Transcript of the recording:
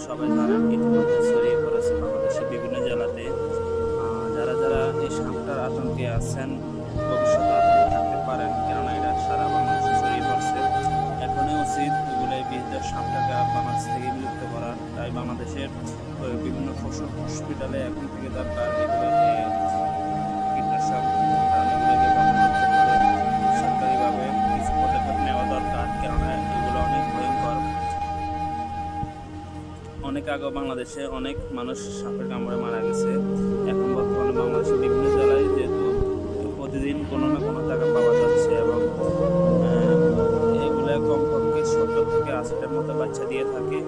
সবাই জানেন ইতিমধ্যে ছড়িয়ে পড়েছে বাংলাদেশের বিভিন্ন জেলাতে। যারা যারা এই সাপটার আতঙ্কে আছেন ভবিষ্যতে আতঙ্কে থাকতে পারেন, কেননা এটা সারা বাংলাদেশে ছড়িয়ে পড়ছে। এখনই উচিত এগুলো এই বিষধর সাপটাকে বাংলাদেশ থেকে বিলুপ্ত করার। তাই বাংলাদেশের বিভিন্ন পশু হসপিটালে এখন থেকে দরকার এগুলোকে কীটনাশক এগুলোকে বন্ধ করতে হলে সরকারিভাবে কিছু পদক্ষেপ নেওয়া দরকার, কেননা এগুলো অনেক ভয়ঙ্কর। অনেক আগে বাংলাদেশে অনেক মানুষ সাপের কামড়ে মারা গেছে। এখন বর্তমানে বাংলাদেশের বিভিন্ন জেলায় যেহেতু প্রতিদিন কোনো না কোনো জায়গা পাওয়া যাচ্ছে এবং এগুলো কমপক্ষে 70 থেকে 80টার মতো বাচ্চা দিয়ে থাকে।